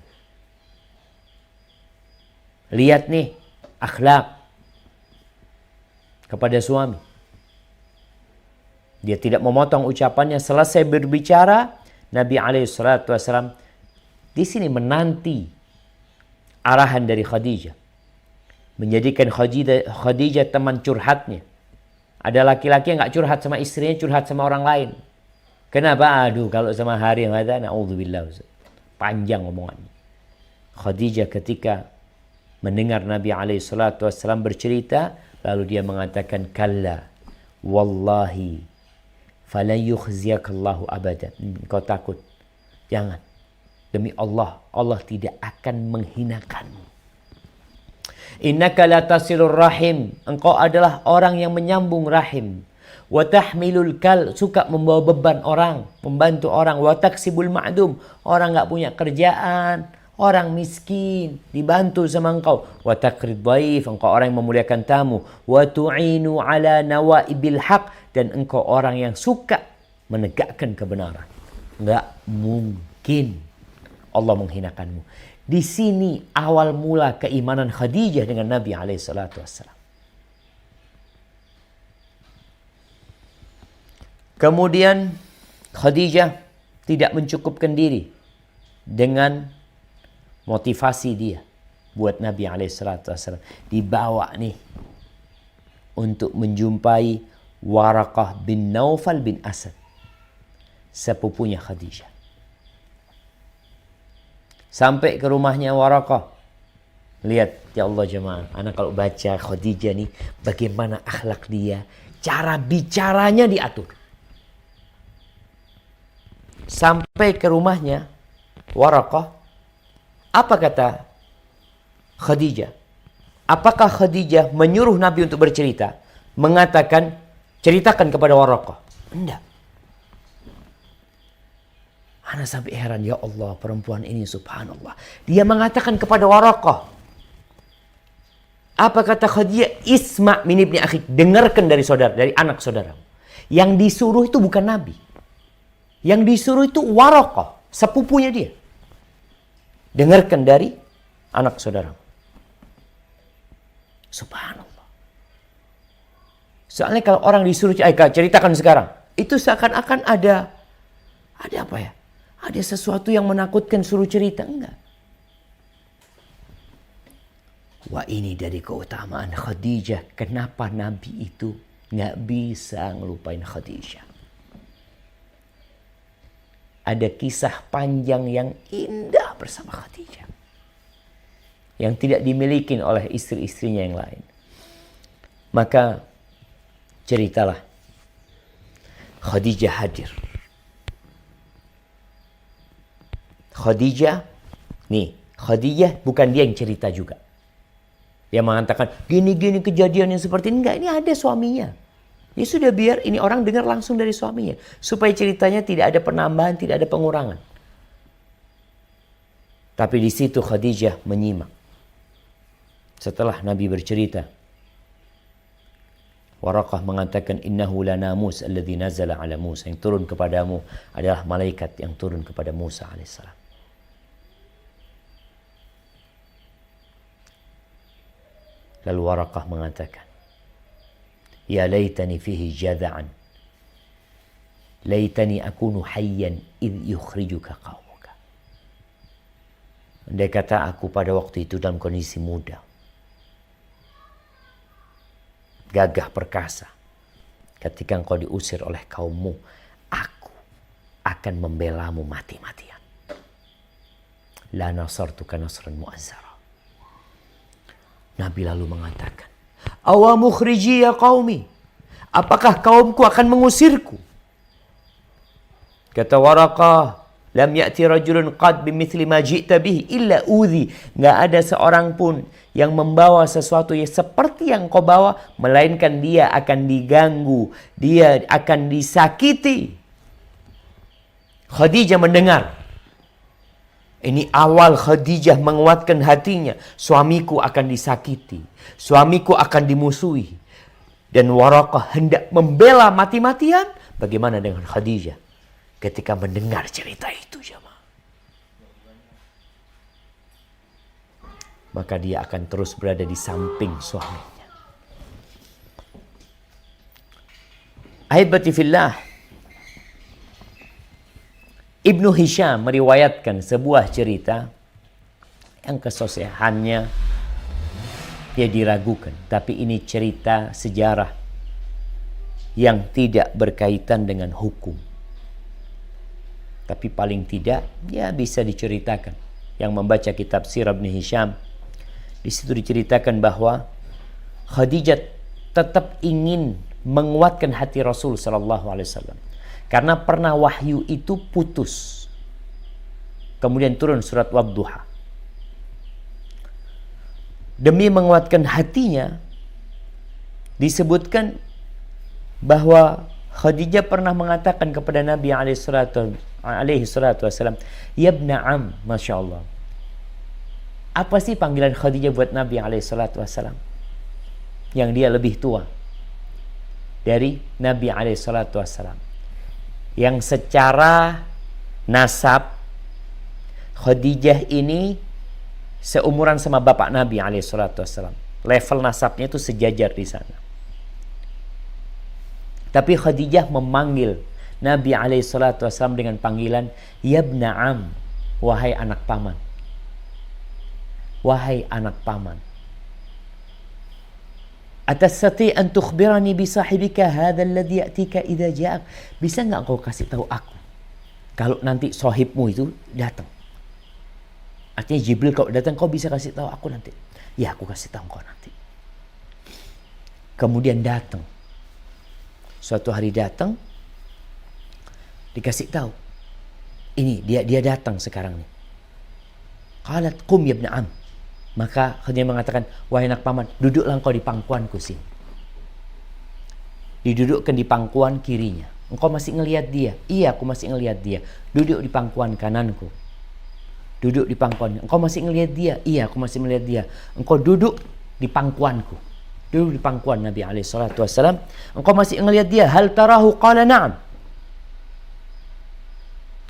Lihat nih akhlak kepada suami. Dia tidak memotong ucapannya. Selesai berbicara, Nabi SAW di sini menanti arahan dari Khadijah. Menjadikan Khadijah teman curhatnya. Ada laki-laki yang gak curhat sama istrinya, curhat sama orang lain. Kenapa? Aduh, kalau sama hari yang ada, na'udzubillah. Panjang omongannya. Khadijah ketika mendengar Nabi SAW bercerita, lalu dia mengatakan, kalla, wallahi, falan yukhziyakallahu abadan. Kau takut? Jangan. Demi Allah, Allah tidak akan menghinakanmu. Innaka la tasilur rahim. Engkau adalah orang yang menyambung rahim. Wa tahmilul kal, suka membawa beban orang, membantu orang. Wa taksibul ma'dum, orang enggak punya kerjaan, orang miskin, dibantu sama engkau. Wa taqrid dhaif, engkau orang yang memuliakan tamu. Wa tu'inu ala nawaibil haq, dan engkau orang yang suka menegakkan kebenaran. Enggak mungkin Allah menghinakanmu. Di sini awal mula keimanan Khadijah dengan Nabi SAW. Kemudian Khadijah tidak mencukupkan diri dengan motivasi dia buat Nabi SAW. Dibawa nih untuk menjumpai Waraqah bin Naufal bin Asad, sepupunya Khadijah. Sampai ke rumahnya Waraqah. Lihat ya Allah jemaah, anak kalau baca Khadijah nih, bagaimana akhlak dia, cara bicaranya diatur. Sampai ke rumahnya Waraqah, apa kata Khadijah? Apakah Khadijah menyuruh Nabi untuk bercerita? Mengatakan, ceritakan kepada Waraqah. Enggak. Ana sampai heran, ya Allah, perempuan ini subhanallah. Dia mengatakan kepada Waraqah. Apa kata Khadijah? Isma' min ibni akhik. Dengarkan dari saudara, dari anak saudara. Yang disuruh itu bukan Nabi. Yang disuruh itu Waraqah, sepupunya dia. Dengarkan dari anak saudara. Subhanallah. Soalnya kalau orang disuruh ceritakan sekarang, itu seakan-akan ada apa ya? Ada sesuatu yang menakutkan suruh cerita. Enggak. Wah, ini dari keutamaan Khadijah. Kenapa Nabi itu nggak bisa ngelupain Khadijah? Ada kisah panjang yang indah bersama Khadijah. Yang tidak dimiliki oleh istri-istrinya yang lain. Maka ceritalah. Khadijah hadir. Khadijah bukan dia yang cerita juga. Dia mengatakan, gini-gini kejadian yang seperti ini. Enggak, ini ada suaminya. Ya sudah, biar ini orang dengar langsung dari suaminya. Supaya ceritanya tidak ada penambahan, tidak ada pengurangan. Tapi di situ Khadijah menyimak. Setelah Nabi bercerita, Waraqah mengatakan, innahu lanamus alladhi nazala ala Musa. Yang turun kepadamu adalah malaikat yang turun kepada Musa alaihissalam. Lalu Waraqah mengatakan, ya laitani fihi jada'an. Laitani akunu hayyan idh yukhrijuka qaumuka. Andai kata aku pada waktu itu dalam kondisi muda, gagah perkasa, ketika engkau diusir oleh kaummu, aku akan membelamu mati-matian. La nasartuka nasran mu'azzara. Nabi lalu mengatakan, awa mukhriji ya qaumi, apakah kaumku akan mengusirku? Kata Waraqah, lam ya'ti rajulun qad bimithli ma ji'ta bihi illa udhi. Nggak ada seorang pun yang membawa sesuatu yang seperti yang kau bawa, melainkan dia akan diganggu, dia akan disakiti. Khadijah mendengar. Ini awal Khadijah menguatkan hatinya. Suamiku akan disakiti. Suamiku akan dimusuhi. Dan Waraqah hendak membela mati-matian. Bagaimana dengan Khadijah ketika mendengar cerita itu, jemaah? Maka dia akan terus berada di samping suaminya. Ahibati fillah, Ibnu Hisham meriwayatkan sebuah cerita yang kesosehannya dia diragukan. Tapi ini cerita sejarah yang tidak berkaitan dengan hukum. Tapi paling tidak ya bisa diceritakan. Yang membaca kitab Sirah Ibnu Hisham, di situ diceritakan bahwa Khadijah tetap ingin menguatkan hati Rasul sallallahu alaihi wasallam. Karena pernah wahyu itu putus. Kemudian turun surat Wadduha. Demi menguatkan hatinya, disebutkan bahwa Khadijah pernah mengatakan kepada Nabi alaihi salatu wasallam, ya ibna am, Masya Allah. Apa sih panggilan Khadijah buat Nabi alaihi salatu wasallam? Yang dia lebih tua dari Nabi alaihi salatu wasallam. Yang secara nasab Khadijah ini seumuran sama bapak Nabi alaihissalam. Level nasabnya itu sejajar di sana. Tapi Khadijah memanggil Nabi alaihissalam dengan panggilan Yabna Am, wahai anak paman. Wahai anak paman. Atastati an tukhbirani bi sahibika hadha alladhi ya'tika idza ja'ak. Bisa enggak kau kasih tahu aku kalau nanti sahibmu itu datang? Artinya Jibril kalau datang, kau bisa kasih tahu aku nanti. Ya, aku kasih tahu kau nanti. Kemudian datang. Suatu hari datang, dikasih tahu. Ini dia datang sekarang nih. Qalat qum ya ibn am. Maka dia mengatakan, wahai anak paman, duduklah engkau di pangkuanku sini. Didudukkan di pangkuan kirinya. Engkau masih ngelihat dia? Iya, aku masih ngelihat dia. Duduk di pangkuan kananku. Duduk di pangkuan. Engkau masih ngelihat dia? Iya, aku masih melihat dia. Engkau duduk di pangkuanku. Duduk di pangkuan Nabi SAW. Engkau masih ngelihat dia? Hal tarahu? Qala na'am.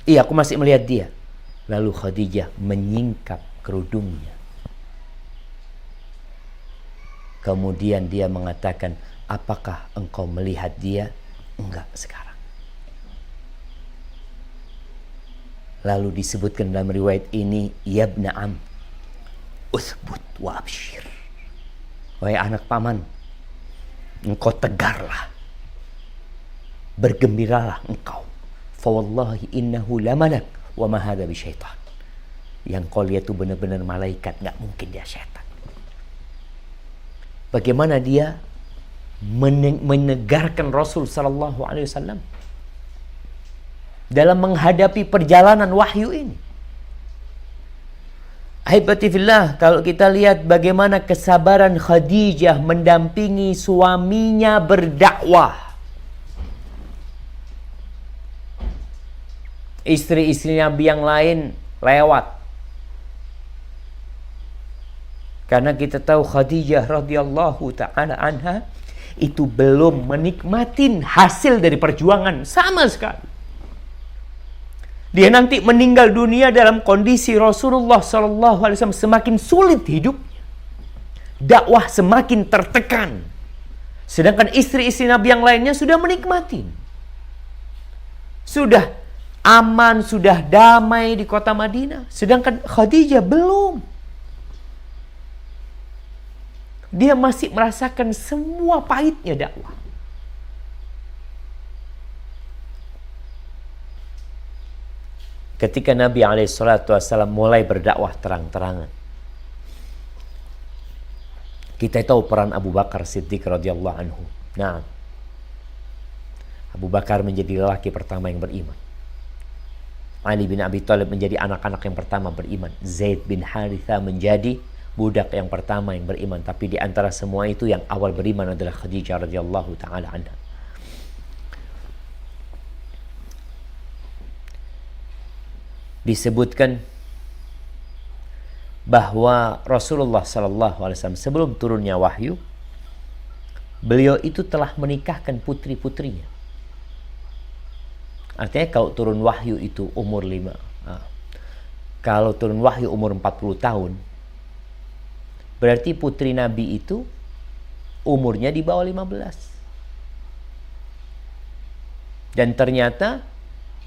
Iya, aku masih melihat dia. Lalu Khadijah menyingkap kerudungnya. Kemudian dia mengatakan, apakah engkau melihat dia? Enggak sekarang. Lalu disebutkan dalam riwayat ini, ya ibna am, uthbut wa abshir. Wahai anak paman, engkau tegarlah, bergembiralah engkau. Fa wallahi innahu la malak wa ma hadha bi syaitan. Yang kau lihat itu benar-benar malaikat, enggak mungkin dia syaitan. Bagaimana dia menegarkan Rasul sallallahu alaihi wasallam dalam menghadapi perjalanan wahyu ini. Ahibati fillah, kalau kita lihat bagaimana kesabaran Khadijah mendampingi suaminya berdakwah. Istri-istri Nabi yang lain lewat. Karena kita tahu Khadijah radhiyallahu ta'ala anha itu belum menikmatin hasil dari perjuangan sama sekali. Dia nanti meninggal dunia dalam kondisi Rasulullah SAW semakin sulit hidupnya. Dakwah semakin tertekan. Sedangkan istri-istri Nabi yang lainnya sudah menikmati. Sudah aman, sudah damai di kota Madinah. Sedangkan Khadijah belum. Dia masih merasakan semua pahitnya dakwah. Ketika Nabi SAW mulai berdakwah terang-terangan, kita tahu peran Abu Bakar Siddiq radhiyallahu anhu. Nah, Abu Bakar menjadi lelaki pertama yang beriman. Ali bin Abi Thalib menjadi anak-anak yang pertama beriman. Zaid bin Haritha menjadi budak yang pertama yang beriman. Tapi di antara semua itu yang awal beriman adalah Khadijah radhiyallahu ta'ala anha. Disebutkan bahwa Rasulullah SAW sebelum turunnya wahyu, beliau itu telah menikahkan putri-putrinya. Artinya kalau turun wahyu itu umur 5. Kalau turun wahyu umur 40 tahun, berarti putri Nabi itu umurnya di bawah 15. Dan ternyata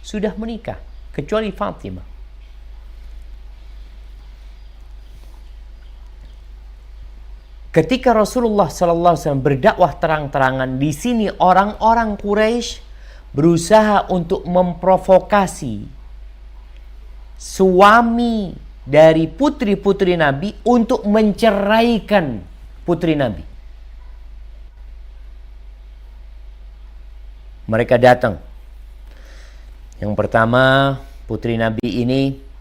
sudah menikah, kecuali Fatimah. Ketika Rasulullah SAW berdakwah terang-terangan, di sini orang-orang Quraisy berusaha untuk memprovokasi suami dari putri-putri Nabi untuk menceraikan putri Nabi. Mereka datang. Yang pertama, putri Nabi ini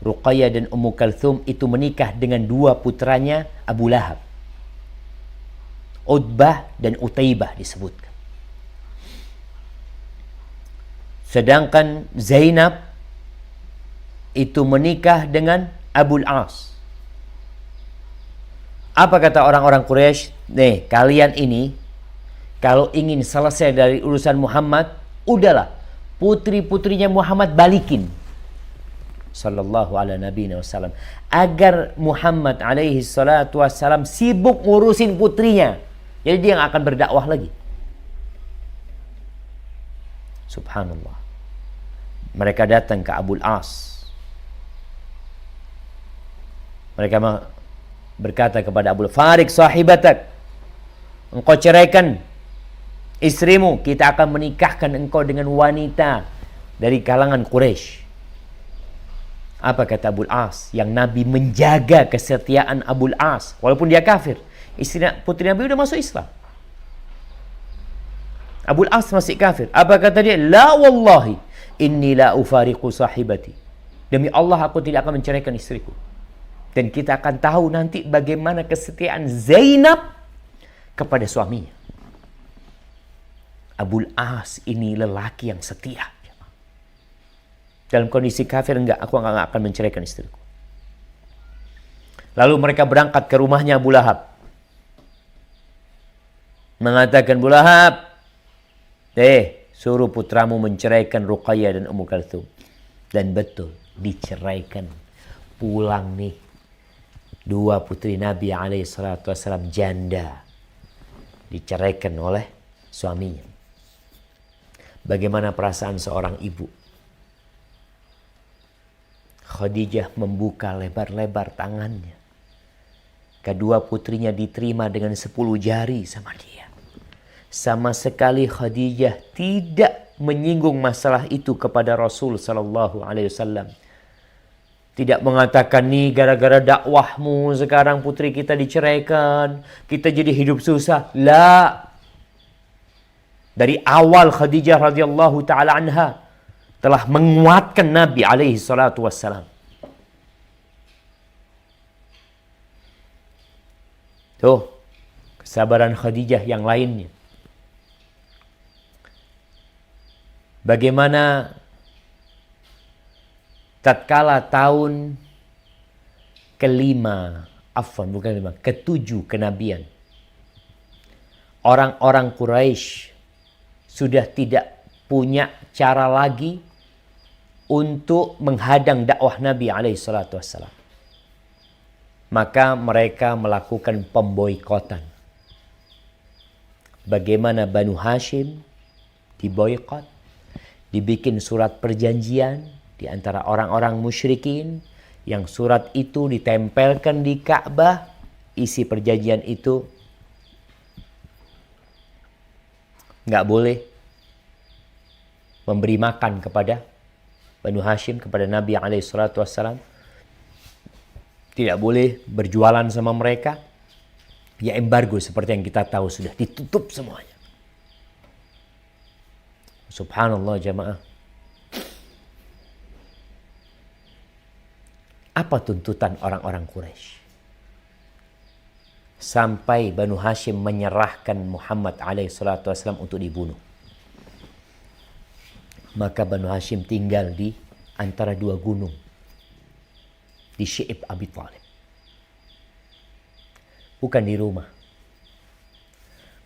Ruqayyah dan Ummu Kalthum itu menikah dengan dua putranya Abu Lahab. Utbah dan Utaibah disebutkan. Sedangkan Zainab itu menikah dengan Abul As. Apa kata orang-orang Quraisy? Nih, kalian ini kalau ingin selesai dari urusan Muhammad, udahlah, putri-putrinya Muhammad balikin. Sallallahu ala nabiyina wasallam. Agar Muhammad alaihi salatu wassalam sibuk ngurusin putrinya. Jadi dia nggak akan berdakwah lagi. Subhanallah. Mereka datang ke Abul As. Mereka berkata kepada Abul Farik sahibatak, engkau ceraikan istrimu, kita akan menikahkan engkau dengan wanita dari kalangan Quraisy. Apa kata Abul As? Yang Nabi menjaga kesetiaan Abul As walaupun dia kafir. Putri Nabi udah masuk Islam. Abul As masih kafir. Apa kata dia? La wallahi inni la ufariqu sahibati. Demi Allah aku tidak akan menceraikan istriku. Dan kita akan tahu nanti bagaimana kesetiaan Zainab kepada suaminya. Abul As ini lelaki yang setia. Dalam kondisi kafir, aku enggak akan menceraikan istriku. Lalu mereka berangkat ke rumahnya Abu Lahab. Mengatakan, Abu Lahab, suruh putramu menceraikan Ruqayyah dan Ummu Kalthum. Dan betul, diceraikan. Pulang nih. Dua putri Nabi SAW janda. Diceraikan oleh suaminya. Bagaimana perasaan seorang ibu? Khadijah membuka lebar-lebar tangannya. Kedua putrinya diterima dengan 10 jari sama dia. Sama sekali Khadijah tidak menyinggung masalah itu kepada Rasul sallallahu alaihi wasallam. Tidak mengatakan, nih gara-gara dakwahmu sekarang putri kita diceraikan, kita jadi hidup susah. La. Dari awal Khadijah radhiyallahu taala anha telah menguatkan Nabi alaihi salatu wassalam. Tuh, kesabaran Khadijah yang lainnya. Bagaimana tatkala tahun ketujuh kenabian, orang-orang Quraisy sudah tidak punya cara lagi untuk menghadang dakwah Nabi SAW. Maka mereka melakukan pemboikotan. Bagaimana Banu Hashim diboikot, dibikin surat perjanjian di antara orang-orang musyrikin, yang surat itu ditempelkan di Ka'bah. Isi perjanjian itu nggak boleh memberi makan kepada Banu Hashim, kepada Nabi SAW. Tidak boleh berjualan sama mereka. Ya embargo seperti yang kita tahu sudah ditutup semuanya. Subhanallah jamaah. Apa tuntutan orang-orang Quraisy? Sampai Banu Hashim menyerahkan Muhammad SAW untuk dibunuh. Maka Banu Hashim tinggal di antara dua gunung. Di Syi'ib Abi Thalib. Bukan di rumah.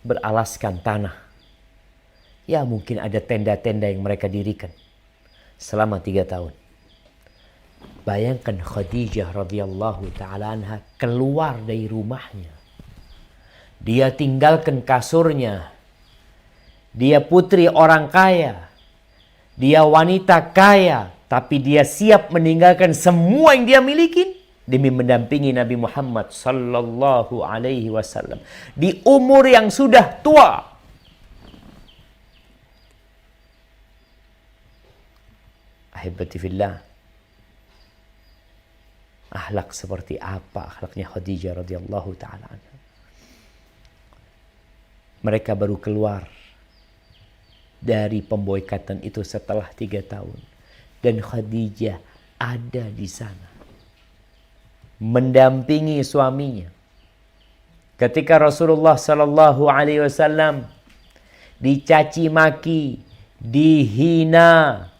Beralaskan tanah. Ya mungkin ada tenda-tenda yang mereka dirikan. Selama 3 tahun. Bayangkan Khadijah radhiyallahu ta'ala anha keluar dari rumahnya. Dia tinggalkan kasurnya. Dia putri orang kaya. Dia wanita kaya. Tapi dia siap meninggalkan semua yang dia miliki demi mendampingi Nabi Muhammad sallallahu alaihi wasallam di umur yang sudah tua. Ahibati fillah. Akhlak seperti apa akhlaknya Khadijah radhiyallahu taala anha. Mereka baru keluar dari pemboikatan itu setelah 3 tahun. Dan Khadijah ada di sana. Mendampingi suaminya. Ketika Rasulullah sallallahu alaihi wasallam dicaci maki, dihina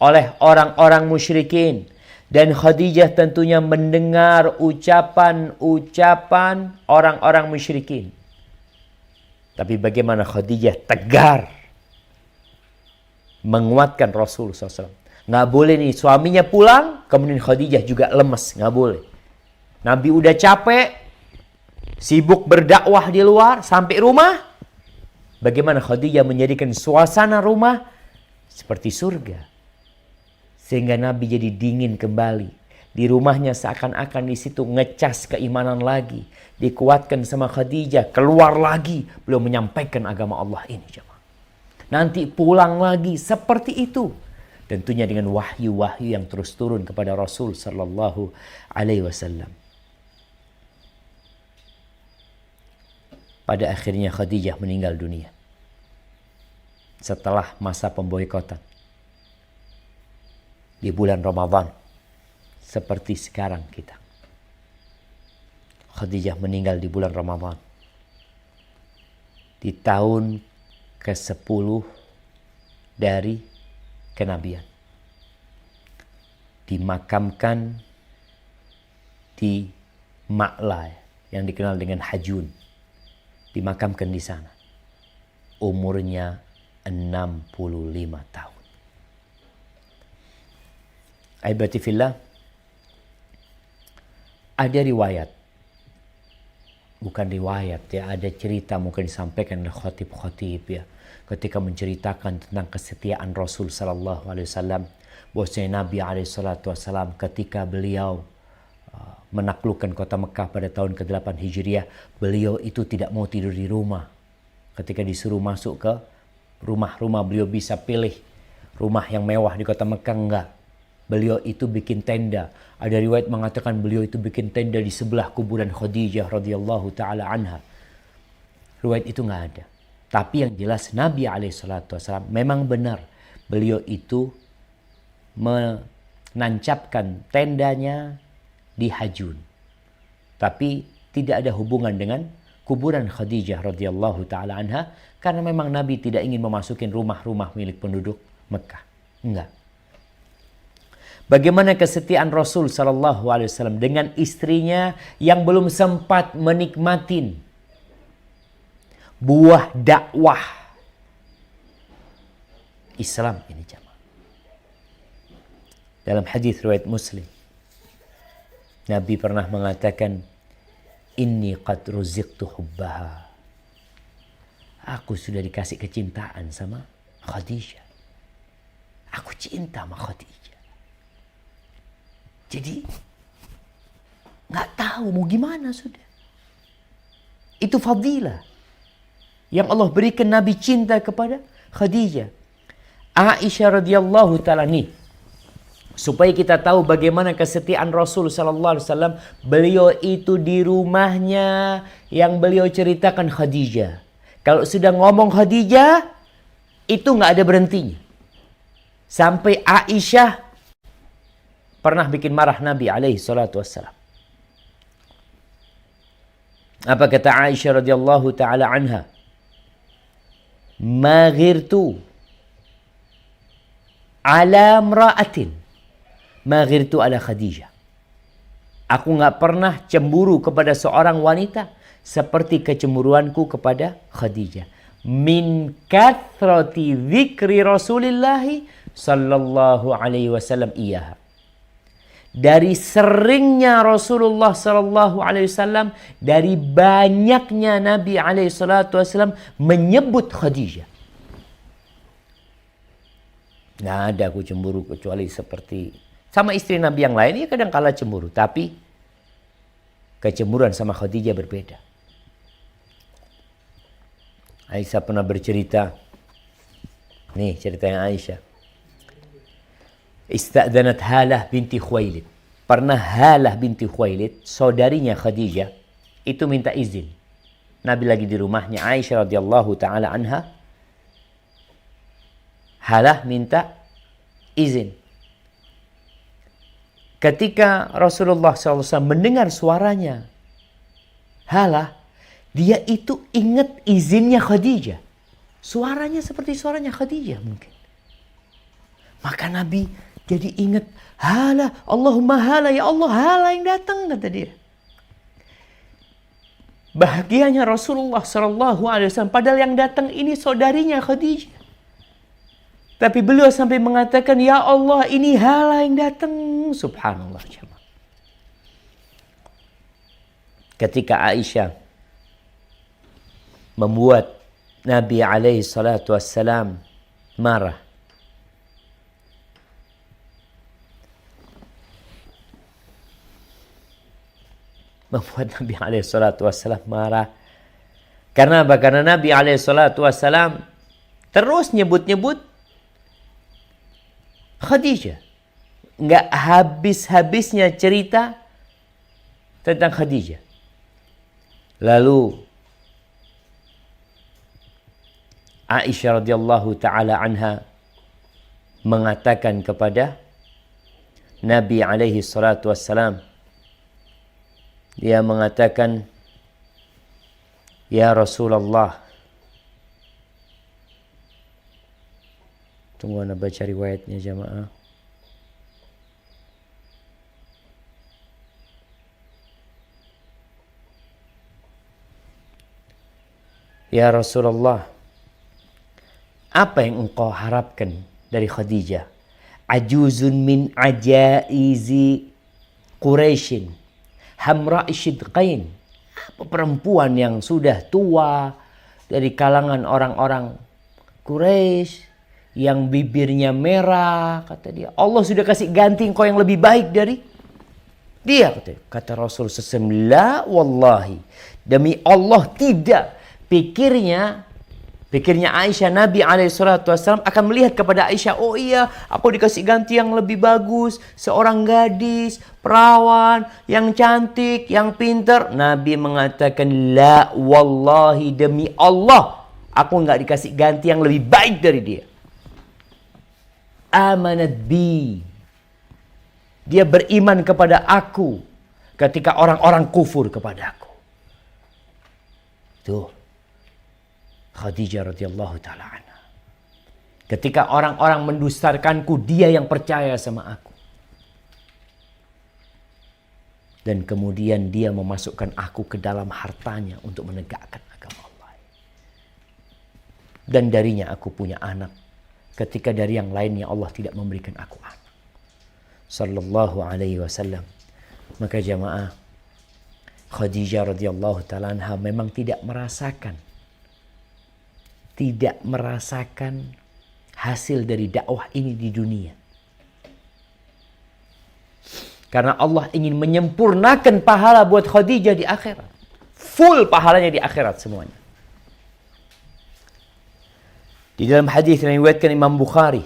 oleh orang-orang musyrikin, dan Khadijah tentunya mendengar ucapan-ucapan orang-orang musyrikin. Tapi bagaimana Khadijah tegar menguatkan Rasul SAW. Nggak boleh nih suaminya pulang, kemudian Khadijah juga lemes. Nggak boleh. Nabi udah capek, sibuk berdakwah di luar, sampai rumah. Bagaimana Khadijah menjadikan suasana rumah seperti surga. Sehingga Nabi jadi dingin kembali. Di rumahnya seakan-akan di situ ngecas keimanan lagi. Dikuatkan sama Khadijah, keluar lagi. Belum menyampaikan agama Allah ini. Nanti pulang lagi seperti itu. Tentunya dengan wahyu-wahyu yang terus turun kepada Rasul sallallahu alaihi wasallam. Pada akhirnya Khadijah meninggal dunia. Setelah masa pemboikotan. Di bulan Ramadan. seperti sekarang kita. Khadijah meninggal di bulan Ramadan. Di tahun ke-10 dari kenabian. Dimakamkan di Ma'la yang dikenal dengan Hajun. Dimakamkan di sana. Umurnya 65 tahun. Aibati fillah, ada riwayat, bukan riwayat ya, ada cerita mungkin disampaikan oleh khatib-khatib ya, ketika menceritakan tentang kesetiaan Rasul sallallahu alaihi wasallam, bahwasanya Nabi alaihi salatu wasallam ketika beliau menaklukkan kota Mekah pada tahun ke-8 Hijriah, beliau itu tidak mau tidur di rumah. Ketika disuruh masuk ke rumah-rumah, beliau bisa pilih rumah yang mewah di kota Mekah, enggak. Beliau itu bikin tenda. Ada riwayat mengatakan beliau itu bikin tenda di sebelah kuburan Khadijah radhiyallahu taala anha. Riwayat itu enggak ada. Tapi yang jelas Nabi alaihissalam memang benar. Beliau itu menancapkan tendanya di Hajun. Tapi tidak ada hubungan dengan kuburan Khadijah radhiyallahu taala anha, karena memang Nabi tidak ingin memasukin rumah-rumah milik penduduk Mekah. Enggak. Bagaimana kesetiaan Rasul sallallahu alaihi wasallam dengan istrinya yang belum sempat menikmatin buah dakwah Islam ini jemaah. Dalam hadis riwayat Muslim, Nabi pernah mengatakan, "Inni qad ruziqtu hubbaha." Aku sudah dikasih kecintaan sama Khadijah. Aku cinta sama Khadijah. Jadi nggak tahu mau gimana sudah. Itu fadilah yang Allah berikan Nabi cinta kepada Khadijah. Aisyah radhiyallahu taala nih, supaya kita tahu bagaimana kesetiaan Rasul sallallahu alaihi wasallam, beliau itu di rumahnya yang beliau ceritakan Khadijah. Kalau sudah ngomong Khadijah, itu nggak ada berhentinya. Sampai Aisyah pernah bikin marah Nabi alaihi salatu wassalam. Apa kata Aisyah radhiyallahu taala anha? "Ma ghirtu ala imra'atin ma ghirtu ala Khadijah." Aku nggak pernah cemburu kepada seorang wanita seperti kecemburuanku kepada Khadijah. Min kathrati dzikri Rasulillah sallallahu alaihi wasallam iyaha. Dari seringnya Rasulullah sallallahu alaihi wasallam, dari banyaknya Nabi alaihi salatu wasallam menyebut Khadijah. Nggak ada aku cemburu kecuali seperti sama istri Nabi yang lain, ya kadang kala cemburu, tapi kecemburuan sama Khadijah berbeda. Aisyah pernah bercerita, nih ceritanya Aisyah. Ista'danat Halah binti Khuwailid. Pernah Halah binti Khuwailid, saudarinya Khadijah, itu minta izin. Nabi lagi di rumahnya Aisyah radhiyallahu taala anha. Halah minta izin. Ketika Rasulullah SAW mendengar suaranya Halah, dia itu ingat izinnya Khadijah. Suaranya seperti suaranya Khadijah mungkin. Maka Nabi jadi ingat, Halah, Allahumma Halah, ya Allah, Halah yang datang, kata dia. Bahagianya Rasulullah SAW, padahal yang datang ini saudarinya Khadijah. Tapi beliau sampai mengatakan, ya Allah, ini Halah yang datang. Subhanallah. Ketika Aisyah membuat Nabi SAW marah, Karena apa? Karena Nabi SAW terus nyebut-nyebut Khadijah. Nggak habis-habisnya cerita tentang Khadijah. Lalu Aisyah radhiyallahu taala anha mengatakan kepada Nabi alaihi salatu wassalam, dia mengatakan, ya Rasulullah, tunggu anda baca riwayatnya jamaah. Ya Rasulullah, apa yang engkau harapkan dari Khadijah? Ajuzun min ajaizi Quraisyin, hamra'i shidqain. Apa perempuan yang sudah tua dari kalangan orang-orang Quraisy, yang bibirnya merah, kata dia. Allah sudah kasih ganti engkau yang lebih baik dari dia, kata Rasul SAW. La wallahi, demi Allah tidak. Pikirnya Aisyah, Nabi SAW akan melihat kepada Aisyah, oh iya, aku dikasih ganti yang lebih bagus, seorang gadis, perawan, yang cantik, yang pintar. Nabi mengatakan, la wallahi, demi Allah, aku nggak dikasih ganti yang lebih baik dari dia. Amanat bi, dia beriman kepada aku ketika orang-orang kufur kepada aku. Tuh, Khadijah radhiyallahu ta'ala anha. Ketika orang-orang mendustarkanku, dia yang percaya sama aku. Dan kemudian dia memasukkan aku ke dalam hartanya untuk menegakkan agama Allah. Dan darinya aku punya anak, ketika dari yang lainnya Allah tidak memberikan aku anak. Sallallahu alaihi wasallam. Maka jamaah, Khadijah radhiyallahu ta'ala anha memang tidak merasakan hasil dari dakwah ini di dunia. Karena Allah ingin menyempurnakan pahala buat Khadijah di akhirat. Full pahalanya di akhirat semuanya. Di dalam hadis yang diriwayatkan Imam Bukhari,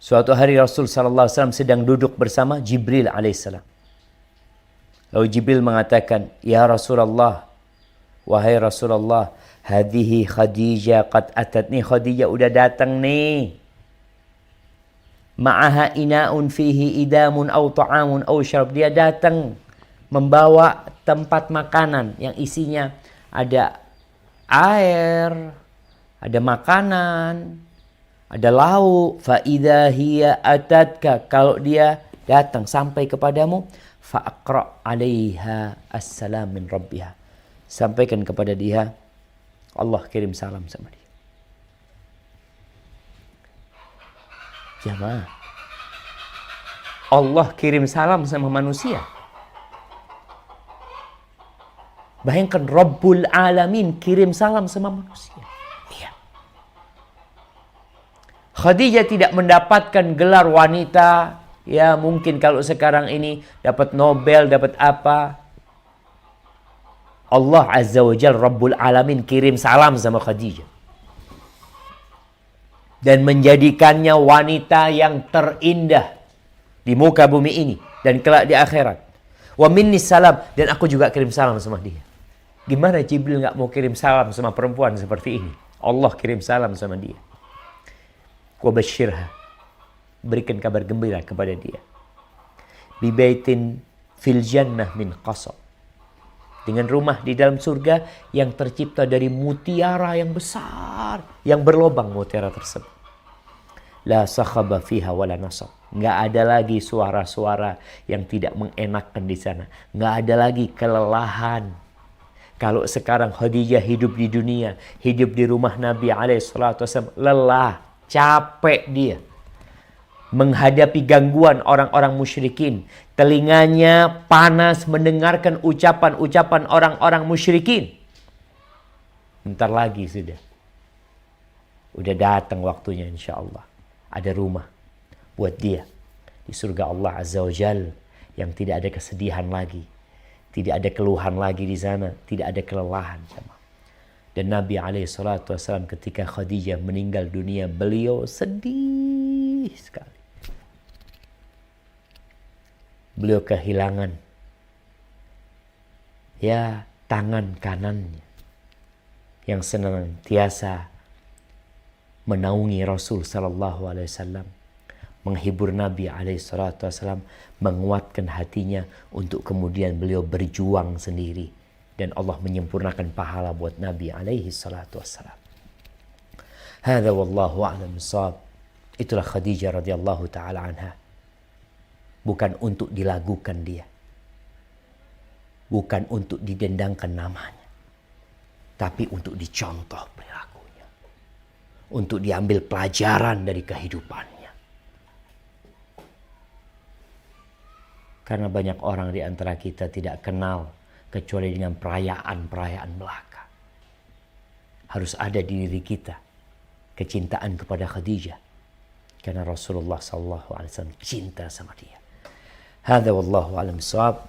suatu hari Rasul sallallahu alaihi wasallam sedang duduk bersama Jibril alaihissalam. Lalu Jibril mengatakan, ya Rasulullah, wahai Rasulullah, hadihi Khadijah qad atatni. Khadijah udah datang nih. Ma'aha ina'un fihi idamun aw ta'amun aw syarab. Dia datang membawa tempat makanan yang isinya ada air, ada makanan, ada lauk. Fa idza hiya atatka, kalau dia datang sampai kepadamu, fa aqra 'alaiha assalam min rabbiha. Sampaikan kepada dia, Allah kirim salam sama dia. Jamaah, Allah kirim salam sama manusia. Bayangkan Rabbul Alamin kirim salam sama manusia. Iya. Khadijah tidak mendapatkan gelar wanita. Ya mungkin kalau sekarang ini dapat Nobel, dapat apa. Allah Azza wa Jalla Rabbul Alamin kirim salam sama Khadijah. Dan menjadikannya wanita yang terindah di muka bumi ini dan kelak di akhirat. Wa minni salam, dan aku juga kirim salam sama dia. Gimana Jibril nggak mau kirim salam sama perempuan seperti ini? Allah kirim salam sama dia. Wa basyirha, berikan kabar gembira kepada dia. Bi baitin fil jannah min qasab, dengan rumah di dalam surga yang tercipta dari mutiara yang besar, yang berlobang mutiara tersebut. La sakhaba fiha wala nasab. Nggak ada lagi suara-suara yang tidak mengenakan di sana. Nggak ada lagi kelelahan. Kalau sekarang Khadijah hidup di dunia, hidup di rumah Nabi SAW, lelah, capek dia. Menghadapi gangguan orang-orang musyrikin. Telinganya panas mendengarkan ucapan-ucapan orang-orang musyrikin. Bentar lagi sudah. Udah datang waktunya insya Allah. Ada rumah buat dia di surga Allah Azza wa Jal, yang tidak ada kesedihan lagi. Tidak ada keluhan lagi di sana. Tidak ada kelelahan. Dan Nabi SAW ketika Khadijah meninggal dunia, beliau sedih sekali. Beliau kehilangan ya tangan kanannya yang senantiasa menaungi Rasul sallallahu alaihi wasallam, menghibur Nabi SAW, menguatkan hatinya untuk kemudian beliau berjuang sendiri. Dan Allah menyempurnakan pahala buat Nabi SAW. Hadza wallahu a'lam bissawab. Itulah Khadijah radhiyallahu taala anha. Bukan untuk dilagukan dia. Bukan untuk didendangkan namanya. Tapi untuk dicontoh perilakunya. Untuk diambil pelajaran dari kehidupannya. Karena banyak orang di antara kita tidak kenal kecuali dengan perayaan-perayaan belaka. Harus ada di diri kita kecintaan kepada Khadijah. Karena Rasulullah SAW cinta sama dia. Hadza wallahu a'lam bissawab.